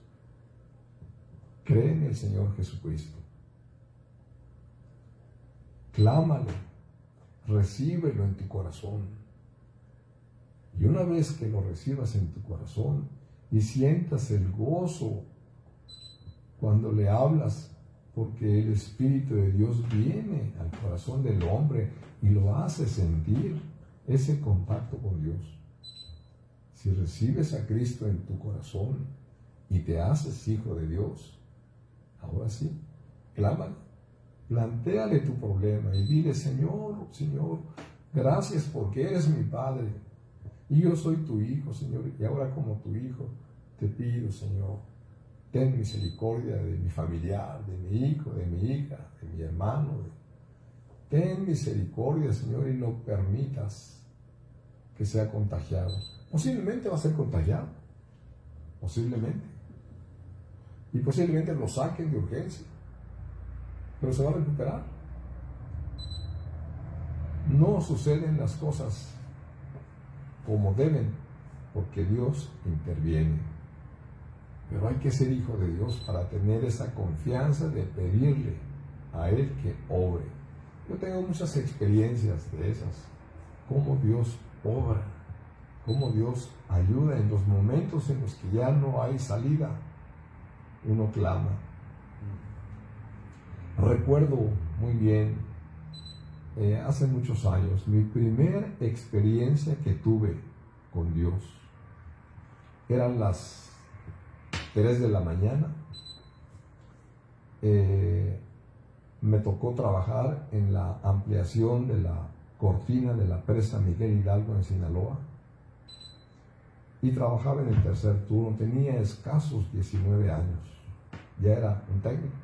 Cree en el Señor Jesucristo. Clámalo, recíbelo en tu corazón. Y una vez que lo recibas en tu corazón y sientas el gozo cuando le hablas, porque el Espíritu de Dios viene al corazón del hombre y lo hace sentir ese contacto con Dios. Si recibes a Cristo en tu corazón y te haces hijo de Dios, ahora sí, clámalo. Plantéale tu problema y dile: Señor, gracias porque eres mi Padre y yo soy tu hijo, Señor, y ahora como tu hijo te pido, Señor, ten misericordia de mi familiar, de mi hijo, de mi hija, de mi hermano. Ten misericordia, Señor, y no permitas que sea contagiado. Posiblemente va a ser contagiado, posiblemente, y posiblemente lo saquen de urgencia, pero se va a recuperar. No suceden las cosas como deben, porque Dios interviene. Pero hay que ser hijo de Dios para tener esa confianza de pedirle a Él que obre. Yo tengo muchas experiencias de esas, cómo Dios obra, cómo Dios ayuda en los momentos en los que ya no hay salida. Uno clama. Recuerdo muy bien, hace muchos años, mi primera experiencia que tuve con Dios. Eran las 3 de la mañana. Me tocó trabajar en la ampliación de la cortina de la presa Miguel Hidalgo en Sinaloa. Y trabajaba en el tercer turno. Tenía escasos 19 años. Ya era un técnico.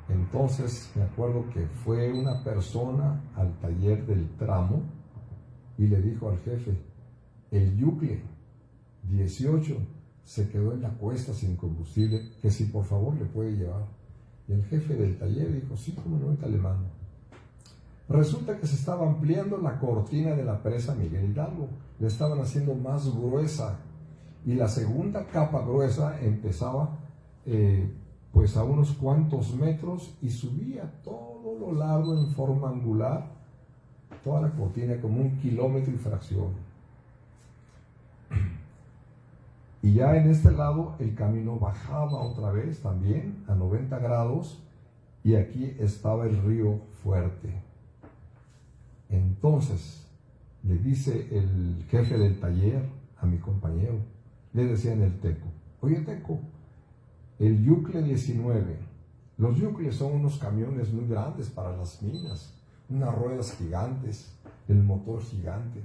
Entonces me acuerdo que fue una persona al taller del tramo y le dijo al jefe: el Yucle 18 se quedó en la cuesta sin combustible, que si por favor le puede llevar. Y el jefe del taller dijo: sí, como no, ahorita le mando. Resulta que se estaba ampliando la cortina de la presa Miguel Hidalgo, le estaban haciendo más gruesa, y la segunda capa gruesa empezaba pues a unos cuantos metros y subía todo lo largo en forma angular, toda la cortina, como 1 kilómetro y fracción. Y ya en este lado el camino bajaba otra vez también a 90 grados y aquí estaba el río fuerte. Entonces le dice el jefe del taller a mi compañero, le decía en el Teco, oye Teco, el Yucle 19, los Yucles son unos camiones muy grandes para las minas, unas ruedas gigantes, el motor gigante.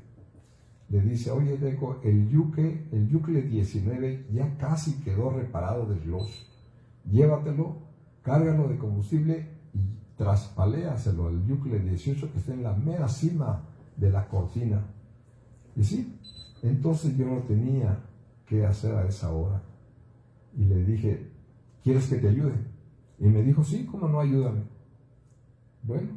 Le dice, oye Teco, el Yucle 19 ya casi quedó reparado del cloche. Llévatelo, cárgalo de combustible y traspaléaselo al Yucle 18 que está en la mera cima de la cortina. Y sí, entonces yo no tenía qué hacer a esa hora. Y le dije, ¿quieres que te ayude? Y me dijo, sí, cómo no, ayúdame. Bueno,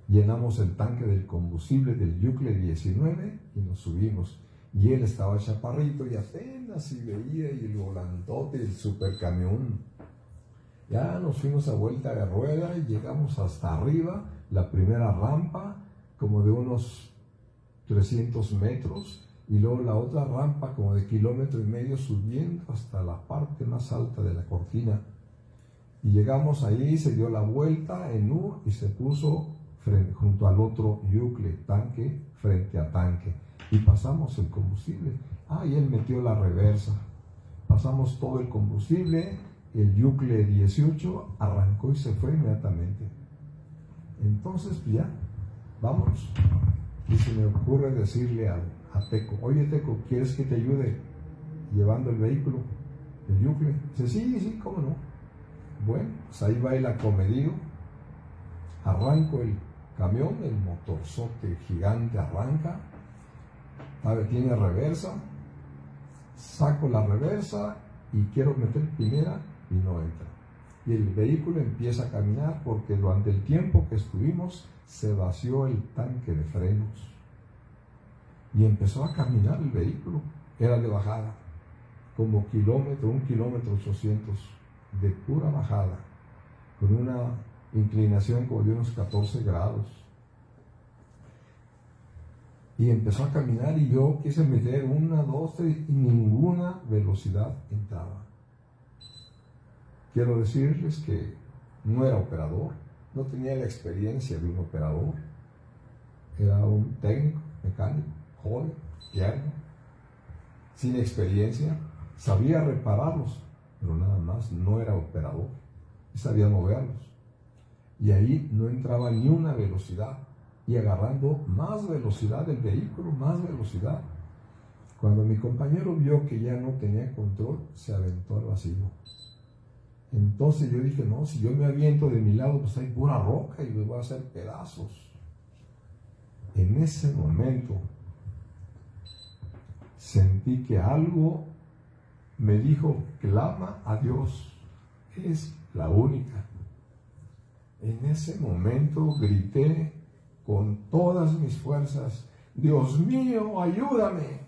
llenamos el tanque del combustible del Yucle 19 y nos subimos. Y él estaba chaparrito y apenas si veía, y el volantote, el supercamión. Ya nos fuimos a vuelta de rueda y llegamos hasta arriba, la primera rampa, como de unos 300 metros, y luego la otra rampa como de 1,5 kilómetros subiendo hasta la parte más alta de la cortina. Y llegamos ahí, se dio la vuelta en U y se puso junto al otro Yucle, tanque frente a tanque, y pasamos el combustible. Y él metió la reversa, pasamos todo el combustible, el Yucle 18 arrancó y se fue inmediatamente. Entonces ya, vámonos. Y se me ocurre decirle a Teco, oye Teco, ¿quieres que te ayude llevando el vehículo, el Yucle? Dice, sí, cómo no. Bueno, pues ahí va el acomedido, arranco el camión, el motorzote gigante arranca, tiene reversa, saco la reversa y quiero meter primera y no entra. Y el vehículo empieza a caminar porque durante el tiempo que estuvimos se vació el tanque de frenos y empezó a caminar el vehículo. Era de bajada, como 1,8 kilómetros de pura bajada, con una inclinación como de unos 14 grados. Y empezó a caminar y yo quise meter 1, 2, 3 y ninguna velocidad entraba. Quiero decirles que no era operador, no tenía la experiencia de un operador. Era un técnico, mecánico, joven, tierno, sin experiencia, sabía repararlos, pero nada más, no era operador, y sabía moverlos. Y ahí no entraba ni una velocidad, y agarrando más velocidad del vehículo, más velocidad. Cuando mi compañero vio que ya no tenía control, se aventó al vacío. Entonces yo dije, no, si yo me aviento de mi lado, pues hay pura roca y me voy a hacer pedazos. En ese momento sentí que algo me dijo, clama a Dios, es la única. En ese momento grité con todas mis fuerzas, Dios mío, ayúdame.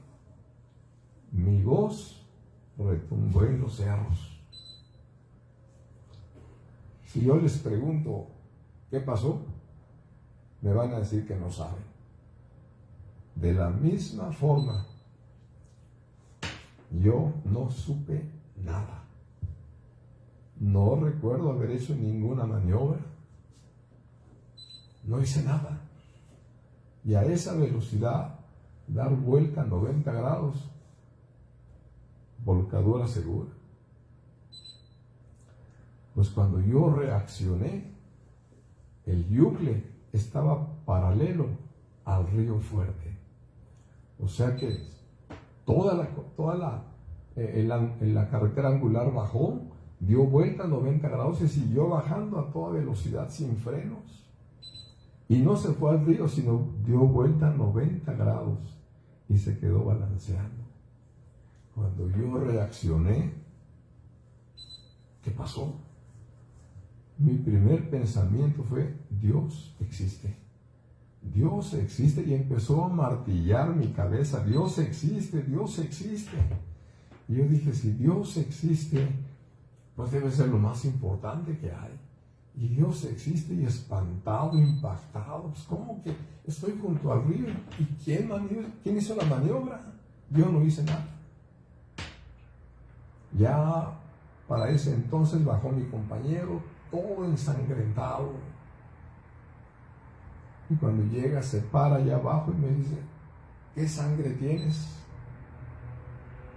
Mi voz retumbó en los cerros. Si yo les pregunto, ¿qué pasó? Me van a decir que no saben. De la misma forma, yo no supe nada. No recuerdo haber hecho ninguna maniobra. No hice nada. Y a esa velocidad, dar vuelta a 90 grados, volcadura segura. Pues cuando yo reaccioné, el Yucle estaba paralelo al río Fuerte. O sea que en la carretera angular bajó, dio vuelta a 90 grados y siguió bajando a toda velocidad sin frenos. Y no se fue al río, sino dio vuelta a 90 grados y se quedó balanceando. Cuando yo reaccioné, ¿qué pasó? Mi primer pensamiento fue, Dios existe. Dios existe, y empezó a martillar mi cabeza, Dios existe, Dios existe. Y yo dije, si Dios existe, pues debe ser lo más importante que hay. Y Dios existe, y espantado, impactado, pues ¿cómo que estoy junto al río? ¿Y quién hizo la maniobra? Yo no hice nada. Ya para ese entonces bajó mi compañero, todo ensangrentado. Y cuando llega, se para allá abajo y me dice, ¿qué sangre tienes?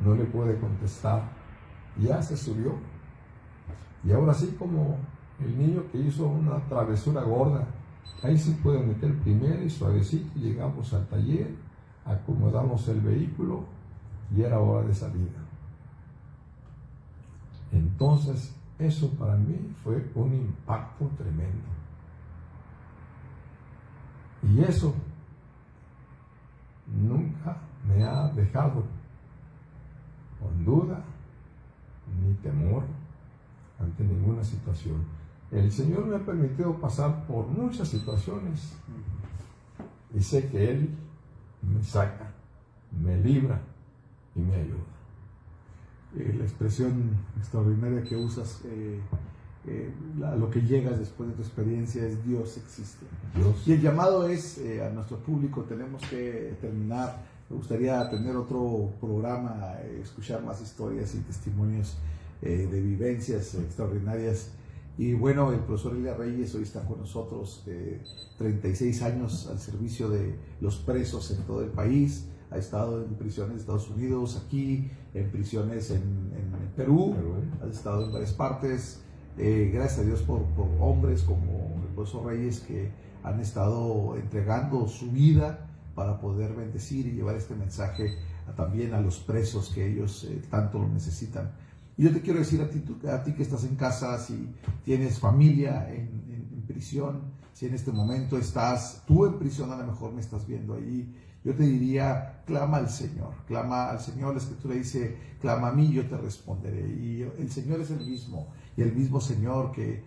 No le puede contestar. Ya se subió. Y ahora sí, como el niño que hizo una travesura gorda, ahí se puede meter primero y suavecito. Llegamos al taller, acomodamos el vehículo y era hora de salida. Entonces, eso para mí fue un impacto tremendo. Y eso nunca me ha dejado con duda ni temor ante ninguna situación. El Señor me ha permitido pasar por muchas situaciones y sé que Él me saca, me libra y me ayuda. La expresión extraordinaria que usas, a lo que llegas después de tu experiencia es Dios existe. Dios. Y el llamado es a nuestro público, tenemos que terminar. Me gustaría tener otro programa, escuchar más historias y testimonios de vivencias extraordinarias. Y bueno, el profesor Elia Reyes hoy está con nosotros, 36 años al servicio de los presos en todo el país. Ha estado en prisiones de Estados Unidos, aquí, en prisiones en Perú, ha estado en varias partes. Gracias a Dios por hombres como el profesor Reyes que han estado entregando su vida para poder bendecir y llevar este mensaje también a los presos que ellos tanto lo necesitan. Y yo te quiero decir a ti que estás en casa, si tienes familia en prisión, si en este momento estás tú en prisión, a lo mejor me estás viendo ahí, yo te diría, clama al Señor, la Escritura dice, clama a mí, yo te responderé. Y el Señor es el mismo, y el mismo Señor que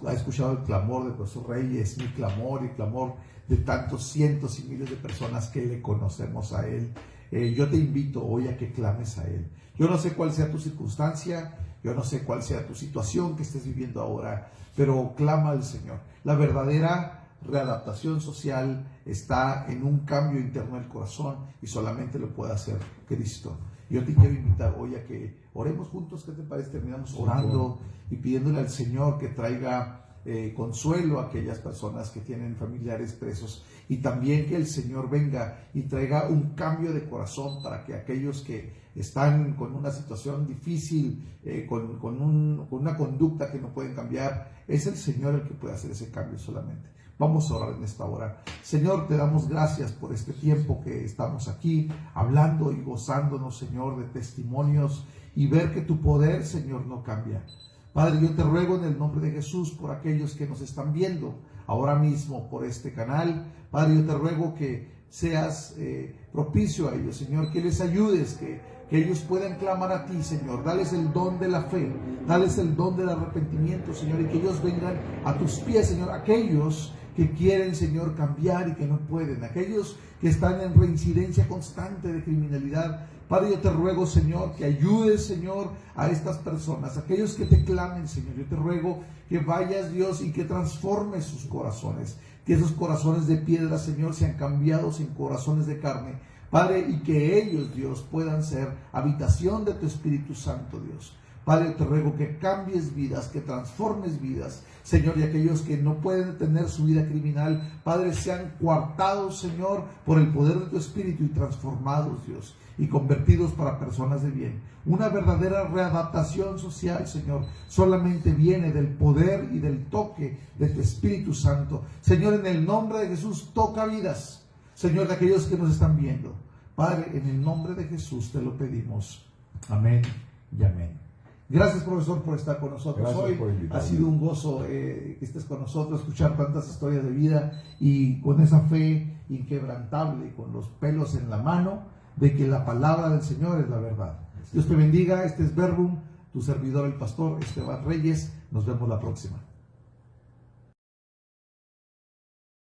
ha escuchado el clamor del profesor Reyes, mi clamor y el clamor de tantos cientos y miles de personas que le conocemos a Él. Yo te invito hoy a que clames a Él. Yo no sé cuál sea tu circunstancia, yo no sé cuál sea tu situación que estés viviendo ahora, pero clama al Señor. La verdadera readaptación social está en un cambio interno del corazón y solamente lo puede hacer Cristo. Yo te quiero invitar hoy a que oremos juntos. ¿Qué te parece? Terminamos orando y pidiéndole al Señor que traiga consuelo a aquellas personas que tienen familiares presos, y también que el Señor venga y traiga un cambio de corazón para que aquellos que están con una situación difícil, con una conducta que no pueden cambiar, es el Señor el que puede hacer ese cambio solamente. Vamos a orar en esta hora. Señor, te damos gracias por este tiempo que estamos aquí hablando y gozándonos, Señor, de testimonios y ver que tu poder, Señor, no cambia. Padre, yo te ruego en el nombre de Jesús por aquellos que nos están viendo ahora mismo por este canal. Padre, yo te ruego que seas propicio a ellos, Señor, que les ayudes, que ellos puedan clamar a ti, Señor. Dales el don de la fe, dales el don del arrepentimiento, Señor, y que ellos vengan a tus pies, Señor. Aquellos que quieren, Señor, cambiar y que no pueden, aquellos que están en reincidencia constante de criminalidad. Padre, yo te ruego, Señor, que ayudes, Señor, a estas personas, aquellos que te clamen, Señor. Yo te ruego que vayas, Dios, y que transformes sus corazones, que esos corazones de piedra, Señor, sean cambiados en corazones de carne, Padre, y que ellos, Dios, puedan ser habitación de tu Espíritu Santo, Dios. Padre, te ruego que cambies vidas, que transformes vidas, Señor, y aquellos que no pueden tener su vida criminal, Padre, sean coartados, Señor, por el poder de tu Espíritu y transformados, Dios, y convertidos para personas de bien. Una verdadera readaptación social, Señor, solamente viene del poder y del toque de tu Espíritu Santo. Señor, en el nombre de Jesús, toca vidas, Señor, de aquellos que nos están viendo. Padre, en el nombre de Jesús te lo pedimos. Amén y amén. Gracias, profesor, por estar con nosotros hoy. Ha sido un gozo que estés con nosotros, escuchar tantas historias de vida y con esa fe inquebrantable, con los pelos en la mano, de que la palabra del Señor es la verdad. Dios te bendiga. Este es Verbum, tu servidor, el pastor Esteban Reyes. Nos vemos la próxima.